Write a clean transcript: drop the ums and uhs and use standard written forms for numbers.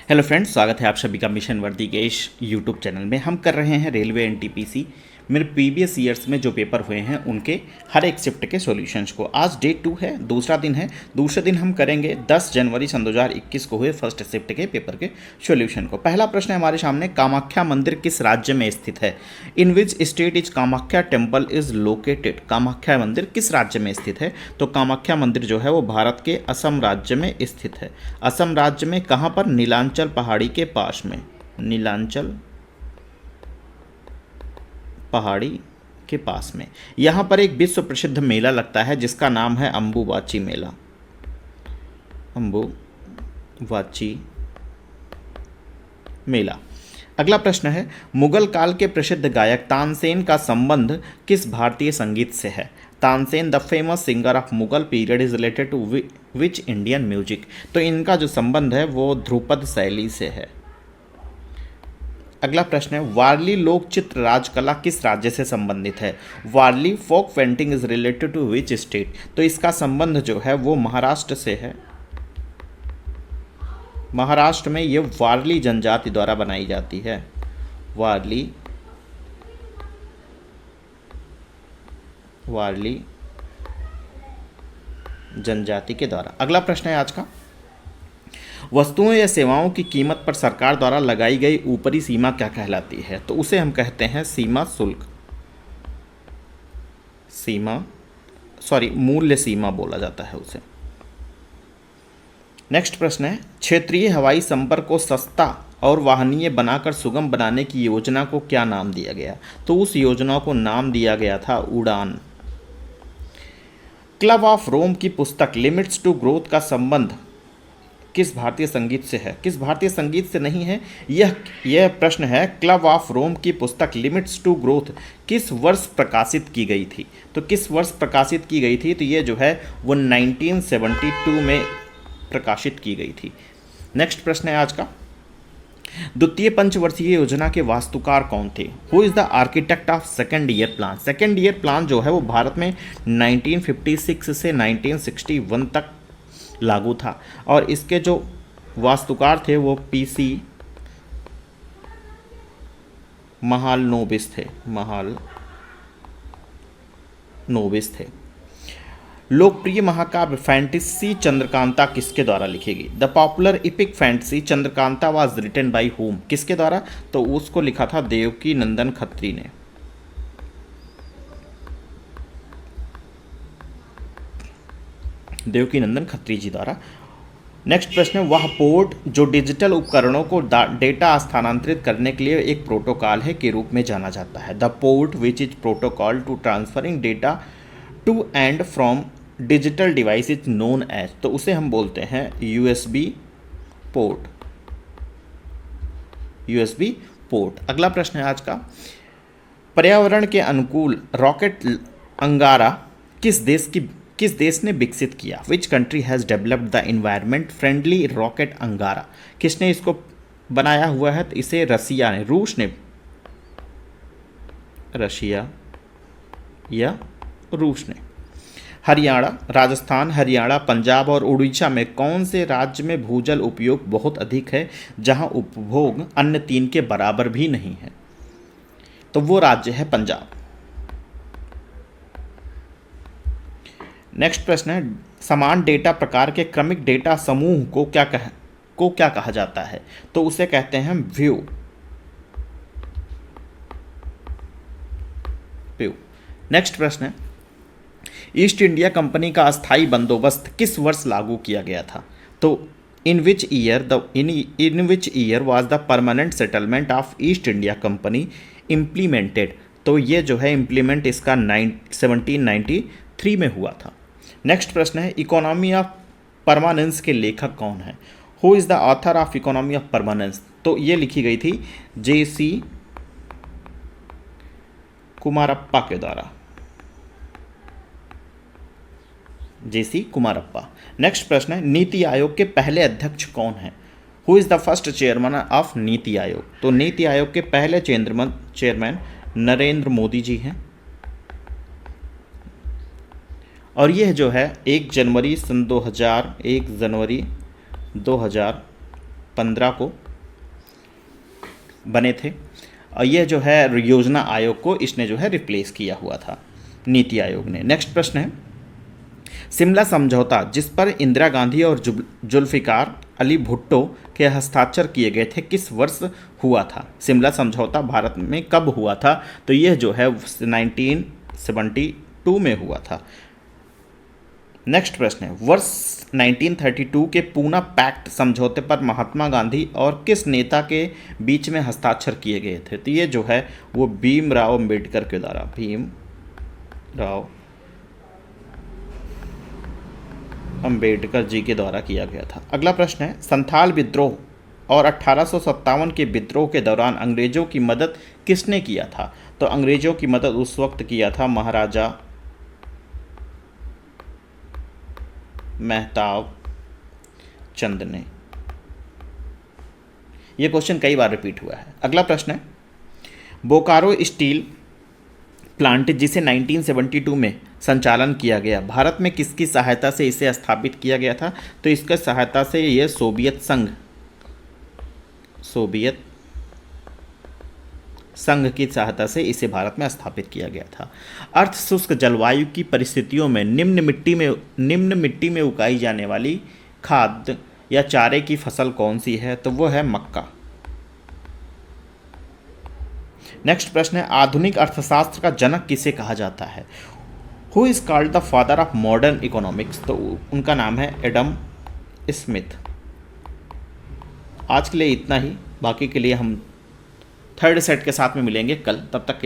Hello friends, स्वागत है आप सभी का मिशन वर्दी के इस यूट्यूब चैनल में। हम कर रहे हैं रेलवे एनटीपीसी मेरे प्रीवियस ईयर्स में जो पेपर हुए हैं उनके हर एक शिफ्ट के सॉल्यूशंस को। आज डे 2 है, दूसरा दिन है। दूसरे दिन हम करेंगे 10 जनवरी सन 2021 को हुए फर्स्ट शिफ्ट के पेपर के सॉल्यूशन को। पहला प्रश्न है हमारे सामने, कामाख्या मंदिर किस राज्य में स्थित है? In which state is Kamakhya temple is located? Kamakhya मंदिर किस राज्य में स्थित है? तो कामाख्या मंदिर जो है वो भारत के असम राज्य में स्थित है। असम राज्य में कहाँ पर? नीलांचल पहाड़ी के पास में। नीलांचल पहाड़ी के पास में। यहाँ पर एक विश्व प्रसिद्ध मेला लगता है जिसका नाम है अम्बुबाची मेला। अम्बुबाची मेला। अगला प्रश्न है, मुगल काल के प्रसिद्ध गायक तानसेन का संबंध किस भारतीय संगीत से है? Tansen the famous singer of Mughal period is related to which Indian music? तो इनका जो संबंध है वो ध्रुपद शैली से है। अगला प्रश्न है, वारली लोक चित्र राजकला किस राज्य से संबंधित है? Warli folk painting is related to which state? तो इसका संबंध जो है वो महाराष्ट्र से है। महाराष्ट्र में ये वारली जनजाति द्वारा बनाई जाती है। वारली जनजाति के द्वारा। अगला प्रश्न है आज का, वस्तुओं या सेवाओं की कीमत पर सरकार द्वारा लगाई गई ऊपरी सीमा क्या कहलाती है? तो उसे हम कहते हैं सीमा शुल्क। मूल्य सीमा बोला जाता है उसे। नेक्स्ट प्रश्न है, क्षेत्रीय हवाई संपर्क को सस्ता और वाहनीय बनाकर सुगम बनाने की योजना को क्या नाम दिया गया? तो उस योजना को नाम दिया गया था उड़ान। क्लब ऑफ रोम की पुस्तक लिमिट्स टू ग्रोथ का संबंध किस भारतीय संगीत से है? किस भारतीय संगीत से नहीं है, यह प्रश्न है। क्लब ऑफ रोम की पुस्तक लिमिट्स टू ग्रोथ किस वर्ष प्रकाशित की गई थी? तो किस वर्ष प्रकाशित की गई थी? तो ये जो है वो 1972 में प्रकाशित की गई थी। नेक्स्ट प्रश्न है आज का, द्वितीय पंचवर्षीय योजना के वास्तुकार कौन थे? Who is the architect of second year plan? Second year plan जो है वो भारत में 1956 से 1961 तक लागू था और इसके जो वास्तुकार थे वो पीसी महालनोबिस थे। लोकप्रिय महाकाव्य फैंटेसी चंद्रकांता किसके द्वारा लिखी गई? The popular epic fantasy Chandrakanta was written by whom? किसके द्वारा? तो उसको लिखा था देवकी नंदन खत्री ने। देवकी नंदन खत्री जी द्वारा। नेक्स्ट प्रश्न है, वह पोर्ट जो डिजिटल उपकरणों को डेटा स्थानांतरित करने के लिए एक प्रोटोकॉल है के रूप में जाना जाता है? The port which is protocol to transferring data to and from digital device is known as? तो उसे हम बोलते हैं यूएसबी पोर्ट। अगला प्रश्न है आज का, पर्यावरण के अनुकूल रॉकेट अंगारा किस देश ने विकसित किया? Which country has developed the environment friendly rocket अंगारा? किसने इसको बनाया हुआ है? तो इसे रसिया ने, रूस ने। हरियाणा, राजस्थान, हरियाणा, पंजाब और उड़ीसा में कौन से राज्य में भूजल उपयोग बहुत अधिक है जहां उपभोग अन्य 3 के बराबर भी नहीं है? तो वो राज्य है पंजाब। नेक्स्ट प्रश्न है, समान डेटा प्रकार के क्रमिक डेटा समूह को क्या कहा जाता है? तो उसे कहते हैं व्यू। नेक्स्ट प्रश्न है, ईस्ट इंडिया कंपनी का अस्थायी बंदोबस्त किस वर्ष लागू किया गया था? तो in which year was the permanent settlement of East India Company implemented? तो ये जो है इम्प्लीमेंट इसका 1793 में हुआ था। नेक्स्ट प्रश्न है, इकोनॉमी ऑफ परमानेंस के लेखक कौन है? Who is the author of economy of permanence? तो ये लिखी गई थी J.C. कुमारप्पा के द्वारा। J.C. कुमारप्पा। नेक्स्ट प्रश्न है, नीति आयोग के पहले अध्यक्ष कौन है? Who is the first chairman of NITI Aayog? तो नीति आयोग के पहले चेयरमैन नरेंद्र मोदी जी हैं। और यह जो है 1 जनवरी 2000 15 को बने थे, और यह जो है योजना आयोग को इसने जो है रिप्लेस किया हुआ था, नीति आयोग ने। नेक्स्ट प्रश्न है, शिमला समझौता जिस पर इंदिरा गांधी और जुल्फिकार अली भुट्टो के हस्ताक्षर किए गए थे, किस वर्ष हुआ था? शिमला समझौता भारत में कब हुआ था? तो यह जो है 1972 में हुआ था। नेक्स्ट प्रश्न है, वर्ष 1932 के पूना पैक्ट समझौते पर महात्मा गांधी और किस नेता के बीच में हस्ताक्षर किए गए थे? तो ये जो है वो भीमराव अम्बेडकर के द्वारा, भीमराव अम्बेडकर जी के द्वारा किया गया था। अगला प्रश्न है, संथाल विद्रोह और 1857 के विद्रोह के दौरान अंग्रेजों की मदद किसने किया था? तो अंग्रेजों की मदद उस वक्त किया था महाराजा मेहताब चंद ने। यह क्वेश्चन कई बार रिपीट हुआ है। अगला प्रश्न है, बोकारो स्टील प्लांट जिसे 1972 में संचालन किया गया, भारत में किसकी सहायता से इसे स्थापित किया गया था? तो इसका सहायता से यह सोवियत संघ की सहायता से इसे भारत में स्थापित किया गया था। अर्ध शुष्क जलवायु की परिस्थितियों में निम्न मिट्टी में उगाई जाने वाली खाद्य या चारे की फसल कौन सी है? तो वो है मक्का। नेक्स्ट प्रश्न है, आधुनिक अर्थशास्त्र का जनक किसे कहा जाता है? Who is called the father of modern economics? तो उनका नाम है एडम स्मिथ। आज के लिए इतना ही, बाकी के लिए हम थर्ड सेट के साथ में मिलेंगे कल। तब तक के